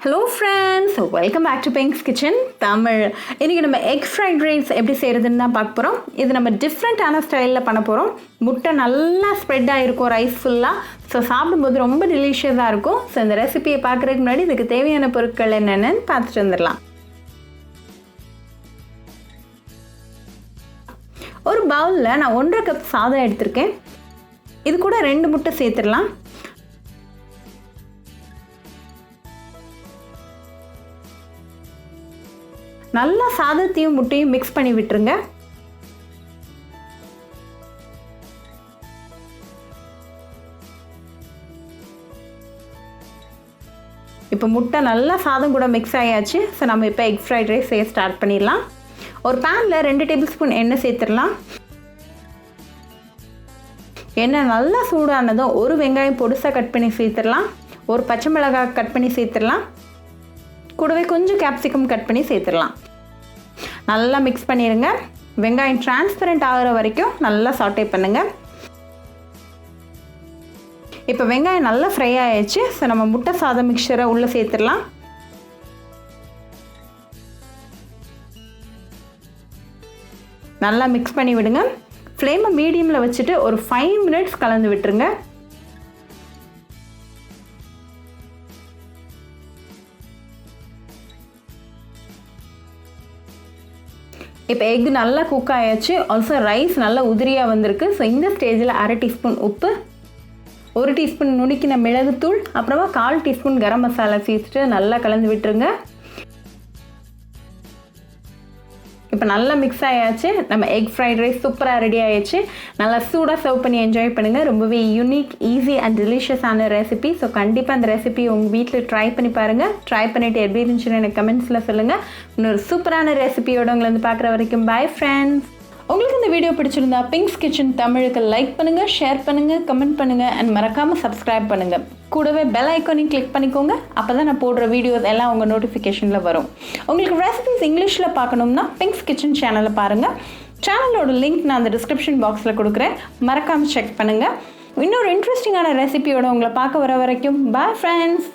Hello friends, welcome back to Pink's Kitchen Tamil. இன்னைக்கு நம்ம egg fried rice எப்படி செய்யறதுன்னு தான் பார்க்க போறோம். இது நம்ம டிஃபரண்டான ஸ்டைல்ல பண்ண போறோம். முட்டை நல்லா ஸ்ப்ரெட் ஆயிருக்கும் ரைஸ் ஃபுல்லா. சோ சாப்பிடும்போது ரொம்ப டெலிஷியஸா இருக்கும். சோ இந்த ரெசிபியை பார்க்கறதுக்கு முன்னாடி இதுக்கு தேவையான பொருட்கள் என்னென்னு பார்த்துட்டு வந்துடலாம். ஒரு பவுல்ல நான் 1.5 கப் சாதம் எடுத்துர்க்கேன். இது கூட 2 முட்டை சேர்த்துடலாம். நல்லா சாதத்தையும் முட்டையும் மிக்ஸ் பண்ணி விட்டுருங்க. இப்போ முட்டை நல்லா சாதம் கூட மிக்ஸ் ஆயாச்சு. ஸோ நம்ம இப்போ எக் ஃப்ரைட் ரைஸ் செய்ய ஸ்டார்ட் பண்ணிடலாம். ஒரு பேனில் 2 டேபிள் ஸ்பூன் எண்ணெய் சேர்த்துடலாம். எண்ணெய் நல்லா சூடானதும் ஒரு வெங்காயம் பொடிசாக கட் பண்ணி சேர்த்துடலாம். ஒரு பச்சை மிளகாய் கட் பண்ணி சேர்த்துடலாம். கூடவே கொஞ்சம் கேப்சிகம் கட் பண்ணி சேர்த்துடலாம். நல்லா மிக்ஸ் பண்ணிடுங்க. வெங்காயம் டிரான்ஸ்பரண்ட் ஆகிற வரைக்கும் நல்லா சாட்டே பண்ணுங்க. இப்போ வெங்காயம் நல்லா ஃப்ரை ஆயிடுச்சு. ஸோ நம்ம முட்டை சாதம் மிக்சரை உள்ளே சேர்த்துடலாம். நல்லா மிக்ஸ் பண்ணி விடுங்க. ஃப்ளேமை மீடியமில் வச்சுட்டு ஒரு 5 மினிட்ஸ் கலந்து விட்டுருங்க. இப்போ எக் நல்லா குக் ஆயாச்சு. ஆல்சோ ரைஸ் நல்லா உதிரியாக வந்திருக்கு. ஸோ இந்த ஸ்டேஜில் 1/2 டீஸ்பூன் உப்பு, 1 டீஸ்பூன் நுணுக்கின மிளகுத்தூள், அப்புறமா 1/4 டீஸ்பூன் கரம் மசாலா சேர்த்துட்டு நல்லா கலந்து விட்டுருங்க. இப்போ நல்லா மிக்ஸ் ஆயாச்சு. நம்ம எக் ஃப்ரைட் ரைஸ் சூப்பராக ரெடி ஆயிடுச்சு. நல்லா சூடாக சர்வ் பண்ணி என்ஜாய் பண்ணுங்கள். ரொம்பவே யூனிக், ஈஸி அண்ட் டெலிஷியஸான ரெசிபி. ஸோ கண்டிப்பாக அந்த ரெசிபி உங்கள் வீட்டில் ட்ரை பண்ணி பாருங்கள். ட்ரை பண்ணிவிட்டு எப்படி இருந்துச்சுன்னு எனக்கு கமெண்ட்ஸில் சொல்லுங்கள். இன்னொரு சூப்பரான ரெசிபியோட உங்களை வந்து பார்க்குற வரைக்கும் பாய் ஃப்ரெண்ட்ஸ். உங்களுக்கு இந்த வீடியோ பிடிச்சிருந்தா பிங்க்ஸ் கிச்சன் தமிழுக்கு லைக் பண்ணுங்கள், ஷேர் பண்ணுங்கள், கமெண்ட் பண்ணுங்கள் அண்ட் மறக்காமல் சப்ஸ்கிரைப் பண்ணுங்கள். கூடவே பெல் ஐக்கானையும் கிளிக் பண்ணிக்கோங்க. அப்போ தான் நான் போடுற வீடியோஸ் எல்லாம் உங்கள் நோட்டிஃபிகேஷனில் வரும். உங்களுக்கு ரெசிபிஸ் இங்கிலீஷில் பார்க்கணும்னா பிங்க்ஸ் கிச்சன் சேனலை பாருங்கள். சேனலோட லிங்க் நான் அந்த டிஸ்கிரிப்ஷன் பாக்ஸில் கொடுக்குறேன். மறக்காமல் செக் பண்ணுங்கள். இன்னொரு இன்ட்ரெஸ்டிங்கான ரெசிபியோட உங்களை பார்க்க வர வரைக்கும் பாய் ஃப்ரெண்ட்ஸ்.